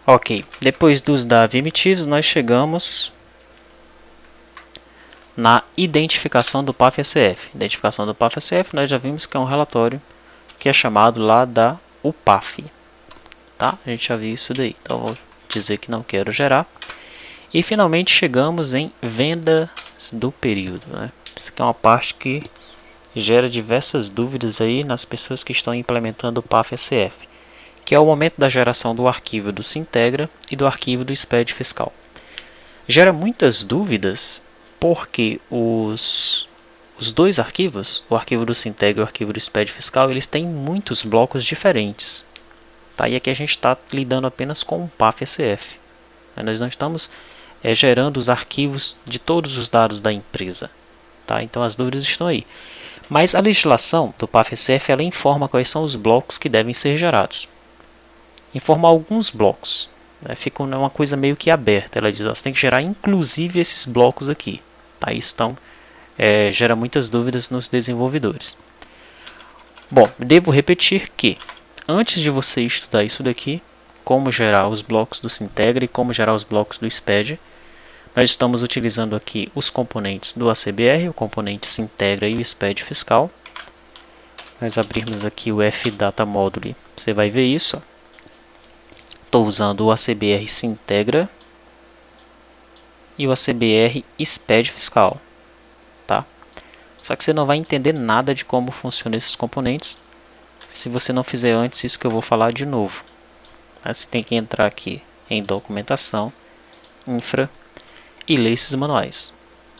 Ok, depois dos DAV emitidos, nós chegamos na identificação do PAF-SF. Identificação do PAF-SF, nós já vimos que é um relatório que é chamado lá da UPAF. Tá? A gente já viu isso daí, então vou dizer que não quero gerar. E finalmente chegamos em vendas do período, né? Isso aqui é uma parte que gera diversas dúvidas aí nas pessoas que estão implementando o PAF-SF, que é o momento da geração do arquivo do Sintegra e do arquivo do SPED fiscal. Gera muitas dúvidas porque os dois arquivos, o arquivo do Sintegra e o arquivo do SPED fiscal, eles têm muitos blocos diferentes. Tá? E aqui a gente está lidando apenas com um PAF-SF. Nós não estamos gerando os arquivos de todos os dados da empresa. Tá? Então as dúvidas estão aí. Mas a legislação do PAF-SF ela informa quais são os blocos que devem ser gerados. Informa alguns blocos. Fica uma coisa meio que aberta. Ela diz que você tem que gerar inclusive esses blocos aqui. Tá? Isso então, gera muitas dúvidas nos desenvolvedores. Bom, devo repetir que antes de você estudar isso daqui, como gerar os blocos do Sintegra e como gerar os blocos do SPED, nós estamos utilizando aqui os componentes do ACBR, o componente Sintegra e o SPED fiscal. Nós abrirmos aqui o FData Module, você vai ver isso. Estou usando o ACBR Sintegra e o ACBR SPED fiscal. Tá? Só que você não vai entender nada de como funcionam esses componentes se você não fizer antes isso que eu vou falar de novo. Você tem que entrar aqui em documentação, infra e ler esses manuais.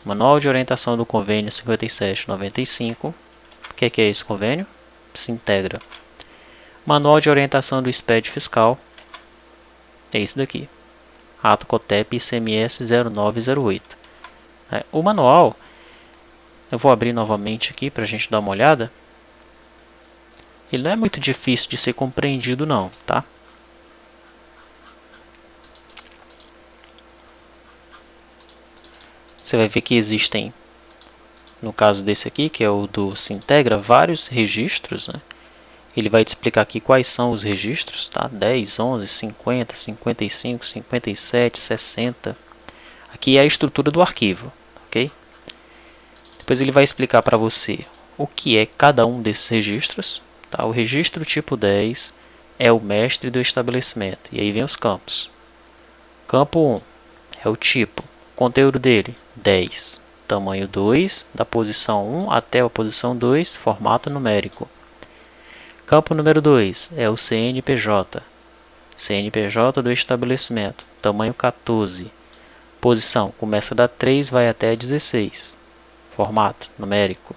Manual de orientação do convênio 5795. O que é esse convênio? Sintegra. Manual de orientação do SPED fiscal. É esse daqui. Ato COTEP ICMS 0908. O manual, eu vou abrir novamente aqui para a gente dar uma olhada. Ele não é muito difícil de ser compreendido não, tá? Você vai ver que existem, no caso desse aqui, que é o do Sintegra, vários registros, né? Ele vai te explicar aqui quais são os registros, tá? 10, 11, 50, 55, 57, 60. Aqui é a estrutura do arquivo, ok? Depois ele vai explicar para você o que é cada um desses registros. Tá? O registro tipo 10 é o mestre do estabelecimento. E aí vem os campos. Campo 1 é o tipo. Conteúdo dele, 10. Tamanho 2, da posição 1 até a posição 2, formato numérico. Campo número 2 é o CNPJ. CNPJ do estabelecimento, tamanho 14. Posição, começa da 3, vai até a 16. Formato numérico.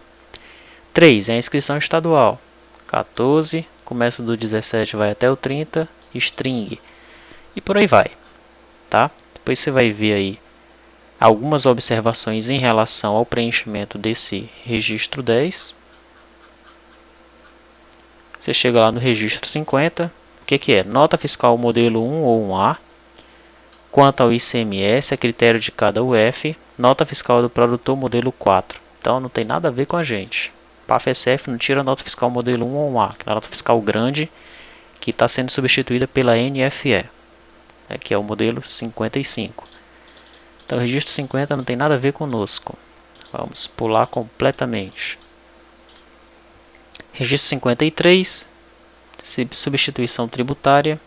3 é a inscrição estadual. 14, começa do 17, vai até o 30, string. E por aí vai. Tá? Depois você vai ver aí algumas observações em relação ao preenchimento desse registro 10. Você chega lá no registro 50. O que é? Nota fiscal modelo 1 ou 1A. Quanto ao ICMS, a critério de cada UF. Nota fiscal do produtor modelo 4. Então não tem nada a ver com a gente. PAF-SF não tira nota fiscal modelo 1 ou 1A, que é a nota fiscal grande que está sendo substituída pela NFE, que é o modelo 55. Então o registro 50 não tem nada a ver conosco. Vamos pular completamente. Registro 53, substituição tributária,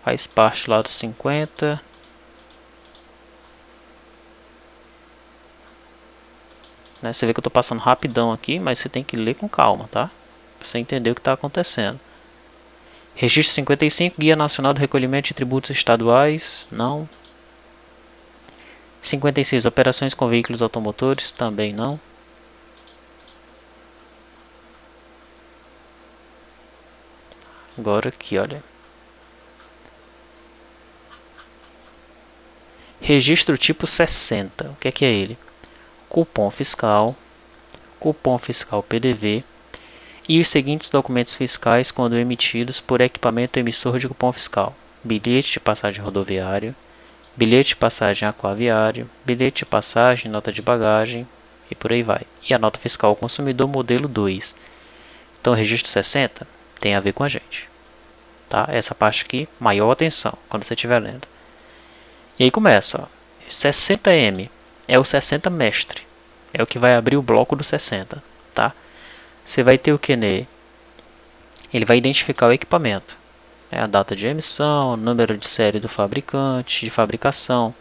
faz parte lá do 50. Você vê que eu estou passando rapidão aqui, mas você tem que ler com calma, tá? Para você entender o que está acontecendo. Registro 55, Guia Nacional do Recolhimento de Tributos Estaduais, não. 56, Operações com Veículos Automotores, também não. Agora aqui, olha. Registro tipo 60, o que é ele? Cupom fiscal PDV e os seguintes documentos fiscais quando emitidos por equipamento emissor de cupom fiscal: bilhete de passagem rodoviário, bilhete de passagem aquaviário, bilhete de passagem, nota de bagagem e por aí vai. E a nota fiscal ao consumidor modelo 2. Então o registro 60 tem a ver com a gente. tá? Essa parte aqui, maior atenção quando você estiver lendo. E aí começa, ó. 60M é o 60 mestre, é o que vai abrir o bloco do 60, tá? Você vai ter o que nele? Ele vai identificar o equipamento, a data de emissão, número de série do fabricante, de fabricação,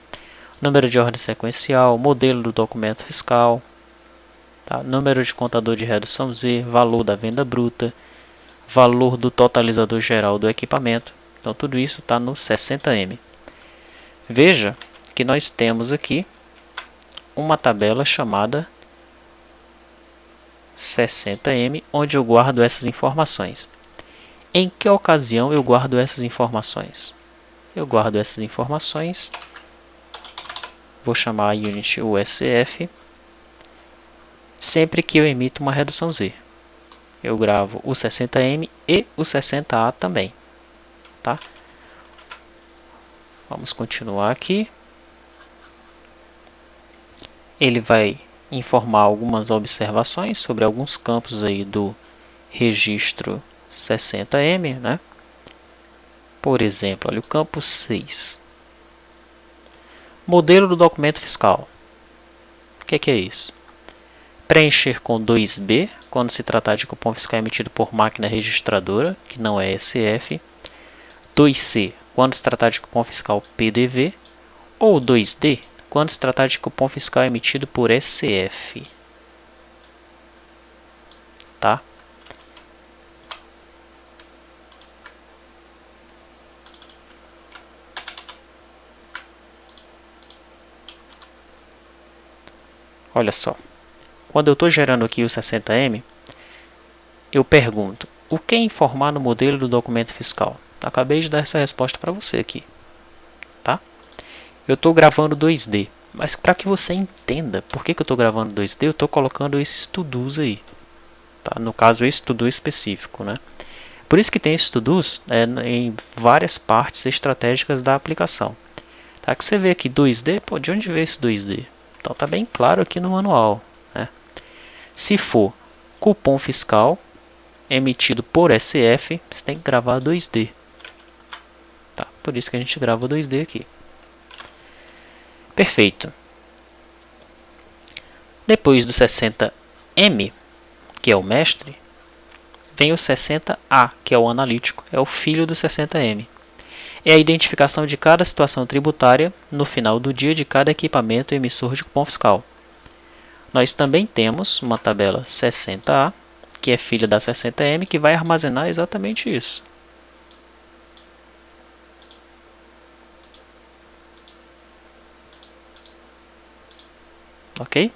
número de ordem sequencial, modelo do documento fiscal, tá? Número de contador de redução Z, valor da venda bruta, valor do totalizador geral do equipamento. Então tudo isso está no 60M. Veja que nós temos aqui uma tabela chamada 60M, onde eu guardo essas informações. Em que ocasião eu guardo essas informações? Eu guardo essas informações, vou chamar a unit USF, sempre que eu emito uma redução Z. Eu gravo o 60M e o 60A também, tá? Vamos continuar aqui. Ele vai informar algumas observações sobre alguns campos aí do registro 60M, né? Por exemplo, olha o campo 6. Modelo do documento fiscal. O que é isso? Preencher com 2B, quando se tratar de cupom fiscal emitido por máquina registradora, que não é SF. 2C, quando se tratar de cupom fiscal PDV. Ou 2D, quando se tratar de cupom fiscal emitido por SF. Tá? Olha só. Quando eu estou gerando aqui o 60M, eu pergunto, o que informar no modelo do documento fiscal? Acabei de dar essa resposta para você aqui. Tá? Eu estou gravando 2D, mas para que você entenda por que eu estou gravando 2D, eu estou colocando esses to-dos aí. Tá? No caso, esse to-do específico. Né? Por isso que tem esses to-dos em várias partes estratégicas da aplicação. Tá? Que você vê aqui 2D, pô, de onde veio esse 2D? Então está bem claro aqui no manual. Né? Se for cupom fiscal emitido por SF, você tem que gravar 2D. Tá? Por isso que a gente grava 2D aqui. Perfeito. Depois do 60M, que é o mestre, vem o 60A, que é o analítico, é o filho do 60M. É a identificação de cada situação tributária no final do dia de cada equipamento emissor de cupom fiscal. Nós também temos uma tabela 60A, que é filha da 60M, que vai armazenar exatamente isso. Ok?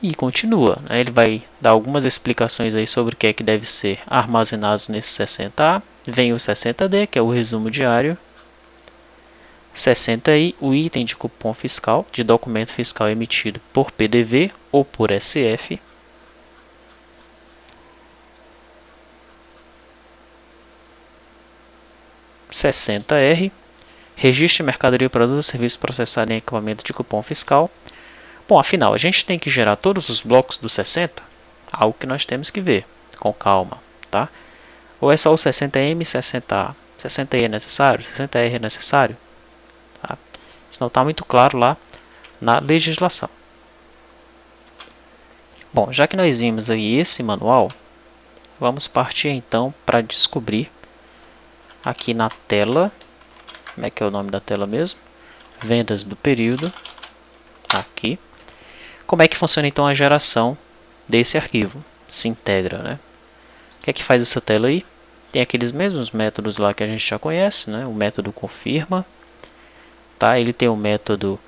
E continua, né? Ele vai dar algumas explicações aí sobre o que é que deve ser armazenado nesse 60A. Vem o 60D, que é o resumo diário. 60I, o item de cupom fiscal, de documento fiscal emitido por PDV ou por SF. R, registro de mercadoria, produto ou serviço processado em equipamento de cupom fiscal. Bom, afinal, a gente tem que gerar todos os blocos do 60, algo que nós temos que ver com calma, tá? Ou é só o 60M e 60A? 60E é necessário? 60R é necessário? Tá? Isso não está muito claro lá na legislação. Bom, já que nós vimos aí esse manual, vamos partir então para descobrir aqui na tela, como é que é o nome da tela mesmo? Vendas do período, aqui. Como é que funciona então a geração desse arquivo? Se integra, né? O que é que faz essa tela aí? Tem aqueles mesmos métodos lá que a gente já conhece, né? O método confirma, tá? Ele tem o método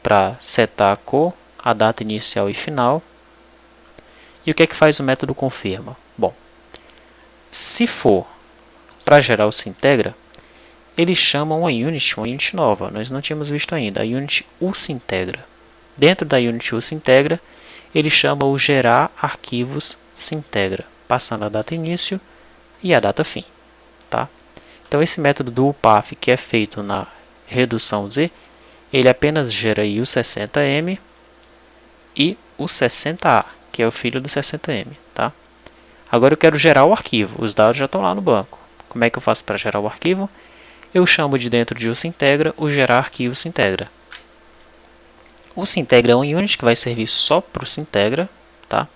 para setar a cor, a data inicial e final. E o que é que faz o método confirma? Bom, se for para gerar o se integra, eles chamam uma unit nova. Nós não tínhamos visto ainda, a unit uSintegra. Dentro da unit uSintegra, ele chama o gerar arquivos Sintegra, passando a data início e a data fim. Tá? Então esse método do UPAF, que é feito na redução Z, ele apenas gera aí o 60M e o 60A, que é o filho do 60M. Tá? Agora eu quero gerar o arquivo. Os dados já estão lá no banco. Como é que eu faço para gerar o arquivo? Eu chamo de dentro de o Sintegra o gerar arquivo Sintegra. O Sintegra é um unit que vai servir só para o Sintegra, tá?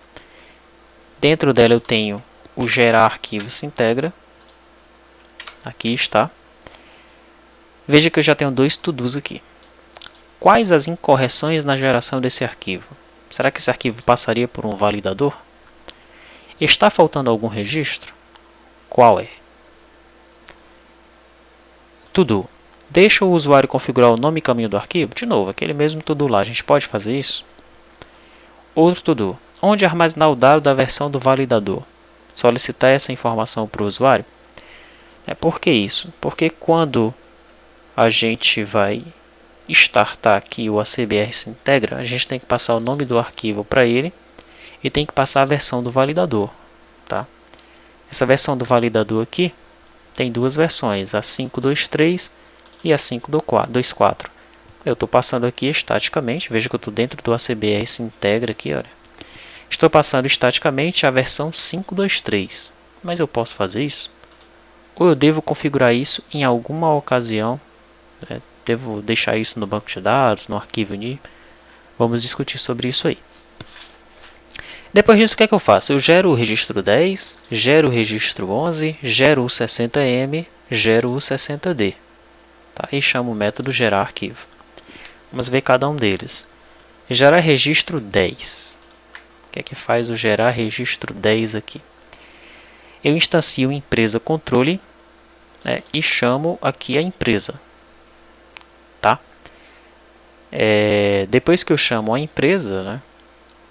Dentro dela eu tenho o gerar arquivo Sintegra. Aqui está. Veja que eu já tenho dois to-dos aqui. Quais as incorreções na geração desse arquivo? Será que esse arquivo passaria por um validador? Está faltando algum registro? Qual é? To-do. Deixa o usuário configurar o nome e caminho do arquivo? De novo, aquele mesmo to-do lá. A gente pode fazer isso? Outro to-do. Onde armazenar o dado da versão do validador? Solicitar essa informação para o usuário? Por que isso? Porque quando a gente vai startar aqui o ACBR Sintegra, a gente tem que passar o nome do arquivo para ele e tem que passar a versão do validador, tá? Essa versão do validador aqui tem duas versões, a 5.2.3 e a 5.2.4. Eu estou passando aqui estaticamente, veja que eu estou dentro do ACBR Sintegra aqui, olha. Estou passando estaticamente a versão 5.2.3, mas eu posso fazer isso? Ou eu devo configurar isso em alguma ocasião, né? Devo deixar isso no banco de dados, no arquivo NIR. Vamos discutir sobre isso aí. Depois disso, o que é que eu faço? Eu gero o registro 10, gero o registro 11, gero o 60M, gero o 60D. Tá? E chamo o método gerar arquivo. Vamos ver cada um deles. Gerar registro 10. O que é que faz o gerar registro 10 aqui? Eu instancio empresa controle, né, e chamo aqui a empresa. Tá? Depois que eu chamo a empresa, né,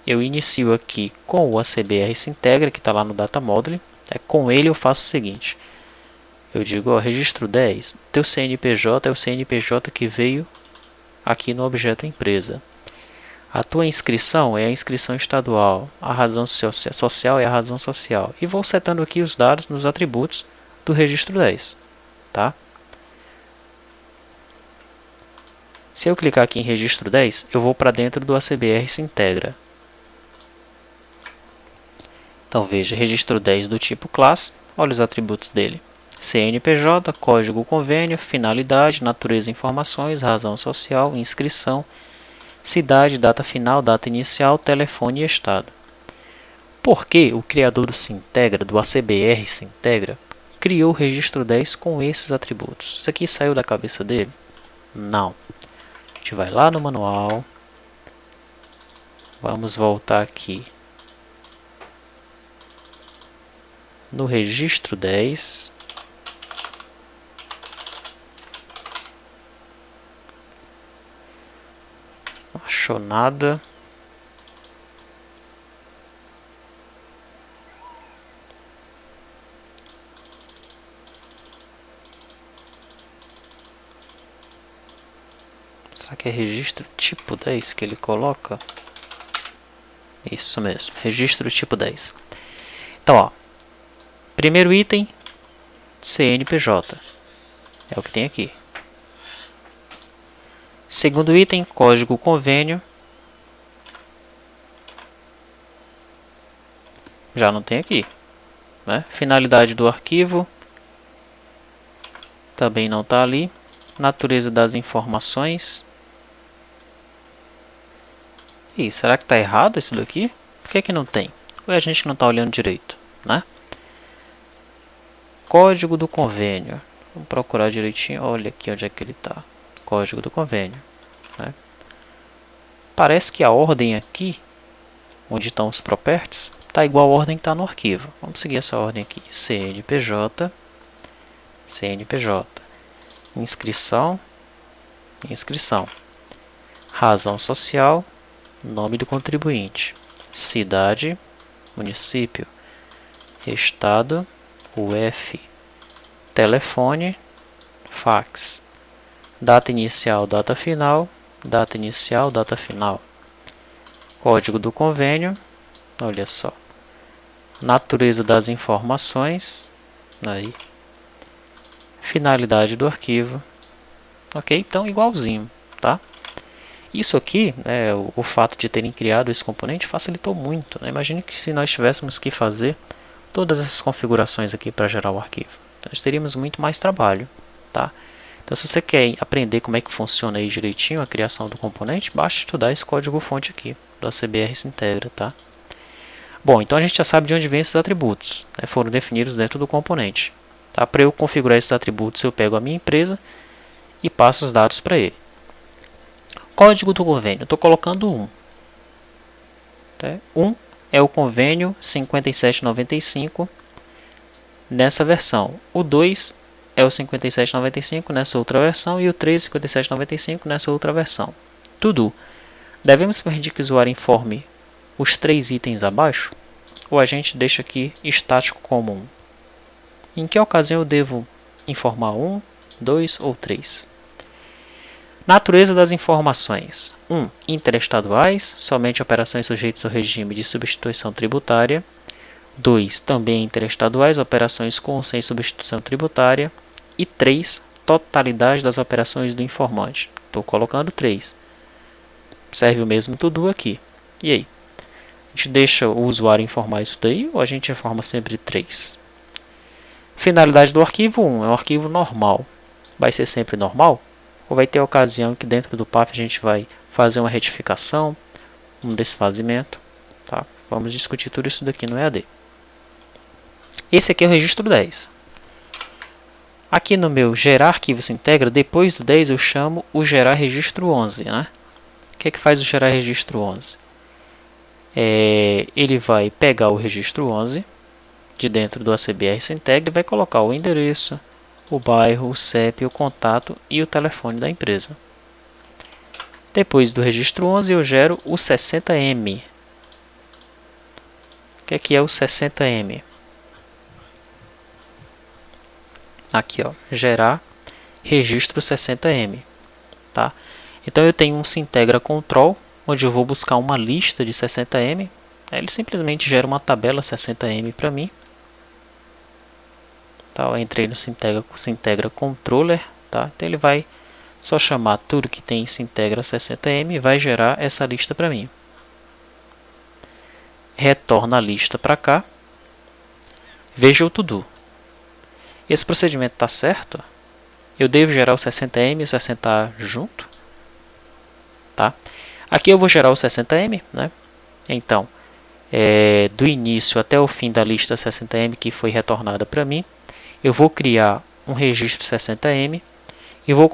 eu inicio aqui com o ACBR Sintegra, que está lá no Data Module. Com ele eu faço o seguinte. Eu digo, registro 10, teu CNPJ é o CNPJ que veio aqui no objeto empresa. A tua inscrição é a inscrição estadual, a razão social é a razão social. E vou setando aqui os dados nos atributos do registro 10. Tá? Se eu clicar aqui em registro 10, eu vou para dentro do ACBR Sintegra. Então veja, registro 10 do tipo classe, olha os atributos dele. CNPJ, código convênio, finalidade, natureza informações, razão social, inscrição, cidade, data final, data inicial, telefone e estado. Por que o criador do Sintegra, do ACBR Sintegra, criou o registro 10 com esses atributos? Isso aqui saiu da cabeça dele? Não. A gente vai lá no manual. Vamos voltar aqui no registro 10. Não achou nada. Será que é registro tipo 10 que ele coloca? Isso mesmo, registro tipo 10. Então, ó, primeiro item, CNPJ. É o que tem aqui. Segundo item, código convênio. Já não tem aqui, né? Finalidade do arquivo. Também não está ali. Natureza das informações. E será que está errado isso daqui? Por que não tem? Ou a gente não está olhando direito, né? Código do convênio. Vamos procurar direitinho. Olha aqui onde é que ele está. Código do convênio, né? Parece que a ordem aqui, onde estão os properties, está igual à ordem que está no arquivo. Vamos seguir essa ordem aqui. CNPJ, CNPJ, inscrição, inscrição, razão social, nome do contribuinte, cidade, município, estado, UF, telefone, fax, data inicial, data final, data inicial, data final, código do convênio, olha só, natureza das informações, aí, finalidade do arquivo, ok? Então igualzinho, tá? Isso aqui, né, o fato de terem criado esse componente facilitou muito, né? Imagine que se nós tivéssemos que fazer todas essas configurações aqui para gerar o arquivo. Então, nós teríamos muito mais trabalho, tá? Então, se você quer aprender como é que funciona aí direitinho a criação do componente, basta estudar esse código-fonte aqui, do ACBR Sintegra, tá? Bom, então a gente já sabe de onde vêm esses atributos, né? Foram definidos dentro do componente. Tá? Para eu configurar esses atributos, eu pego a minha empresa e passo os dados para ele. Código do convênio, eu estou colocando 1. Tá? 1 é o convênio 5795 nessa versão. O 2 é o 5795 nessa outra versão e o 3 5795 nessa outra versão. Tudo. Devemos permitir que o usuário informe os 3 itens abaixo? Ou a gente deixa aqui estático como 1? Em que ocasião eu devo informar 1, 2 ou 3? Natureza das informações. 1. Interestaduais, somente operações sujeitas ao regime de substituição tributária. 2. Também interestaduais, operações com ou sem substituição tributária. E 3. Totalidade das operações do informante. Estou colocando 3. Serve o mesmo tudo aqui. E aí? A gente deixa o usuário informar isso daí ou a gente informa sempre 3? Finalidade do arquivo 1 é um arquivo normal. Vai ser sempre normal? Ou vai ter ocasião que dentro do PAF a gente vai fazer uma retificação, um desfazimento? Tá? Vamos discutir tudo isso daqui no EAD. Esse aqui é o registro 10. Aqui no meu gerar arquivo Sintegra, depois do 10 eu chamo o gerar registro 11. Né? O que é que faz o gerar registro 11? Ele vai pegar o registro 11 de dentro do ACBR Sintegra e vai colocar o endereço, o bairro, o CEP, o contato e o telefone da empresa. Depois do registro 11 eu gero o 60M. O que é o 60M? Aqui, ó, gerar registro 60M. Tá? Então eu tenho um Sintegra Control, onde eu vou buscar uma lista de 60M. Ele simplesmente gera uma tabela 60M para mim. Tá? Eu entrei no Sintegra Controller. Tá? Então ele vai só chamar tudo que tem Sintegra 60M e vai gerar essa lista para mim. Retorna a lista para cá. Veja o to-do. Esse procedimento está certo? Eu devo gerar o 60M e o 60A junto? Tá? Aqui eu vou gerar o 60M. Né? Então, do início até o fim da lista 60M que foi retornada para mim, eu vou criar um registro 60M e vou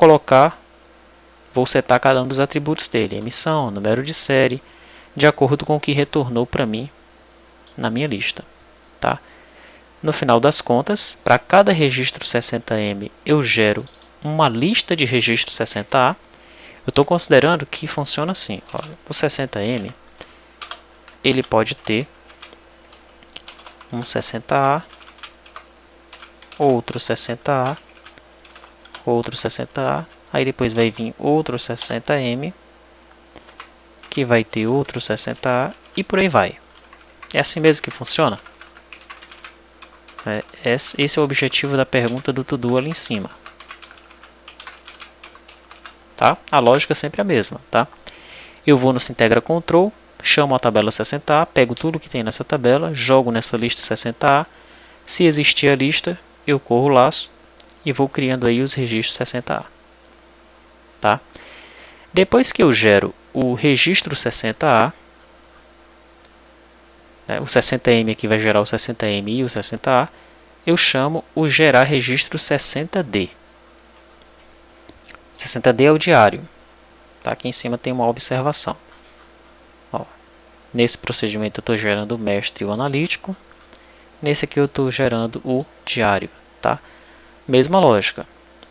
setar cada um dos atributos dele, emissão, número de série, de acordo com o que retornou para mim na minha lista. Tá? No final das contas, para cada registro 60M eu gero uma lista de registro 60A. Eu estou considerando que funciona assim. Olha, o 60M ele pode ter um 60A, outro 60A, outro 60A, aí depois vai vir outro 60M, que vai ter outro 60A e por aí vai. É assim mesmo que funciona? Esse é o objetivo da pergunta do to-do ali em cima. Tá? A lógica é sempre a mesma. Tá? Eu vou no Sintegra Control, chamo a tabela 60A, pego tudo que tem nessa tabela, jogo nessa lista 60A. Se existir a lista, eu corro o laço e vou criando aí os registros 60A. Tá? Depois que eu gero o registro 60A, o 60M aqui vai gerar o 60M e o 60A, eu chamo o gerar registro 60D. 60D é o diário. Tá? Aqui em cima tem uma observação. Ó, nesse procedimento eu estou gerando o mestre e o analítico. Nesse aqui eu estou gerando o diário. Tá? Mesma lógica.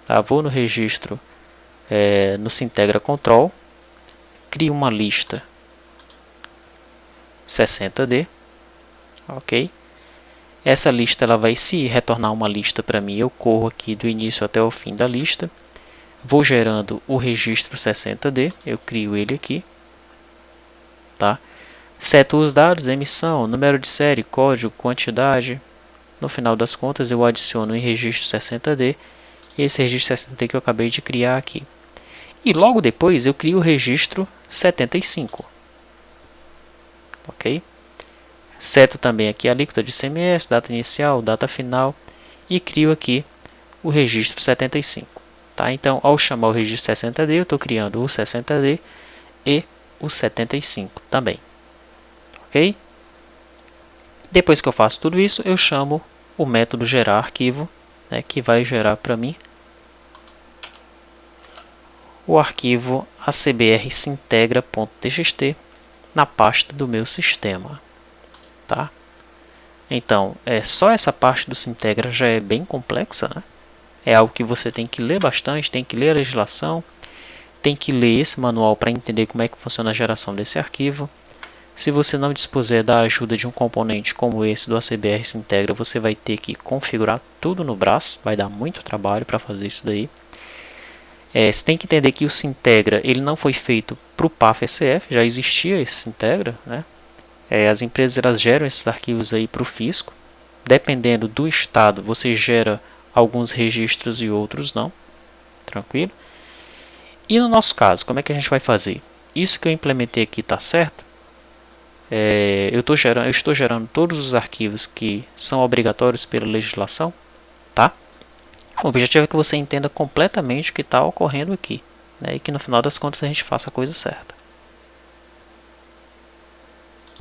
Tá? Vou no registro, no Sintegra Control, crio uma lista 60D. Ok? Essa lista ela vai se retornar uma lista para mim. Eu corro aqui do início até o fim da lista. Vou gerando o registro 60D. Eu crio ele aqui. Tá? Seto os dados, emissão, número de série, código, quantidade. No final das contas eu adiciono em registro 60D. Esse registro 60D que eu acabei de criar aqui. E logo depois eu crio o registro 75. Ok? Seto também aqui a alíquota de ICMS, data inicial, data final e crio aqui o registro 75. Tá? Então, ao chamar o registro 60D, eu estou criando o 60D e o 75 também. Ok? Depois que eu faço tudo isso, eu chamo o método gerar arquivo, né, que vai gerar para mim o arquivo acbrsintegra.txt na pasta do meu sistema. Tá? Então, só essa parte do Sintegra já é bem complexa, né? É algo que você tem que ler bastante, tem que ler a legislação, tem que ler esse manual para entender como é que funciona a geração desse arquivo. Se você não dispuser da ajuda de um componente como esse do ACBR Sintegra, você vai ter que configurar tudo no braço, vai dar muito trabalho para fazer isso daí. Você tem que entender que o Sintegra ele não foi feito para o PAF-SF, já existia esse Sintegra, né? As empresas elas geram esses arquivos aí para o fisco. Dependendo do estado, você gera alguns registros e outros não. Tranquilo? E no nosso caso, como é que a gente vai fazer? Isso que eu implementei aqui está certo? Eu estou gerando todos os arquivos que são obrigatórios pela legislação. Tá? O objetivo é que você entenda completamente o que está ocorrendo aqui, né? E que no final das contas a gente faça a coisa certa.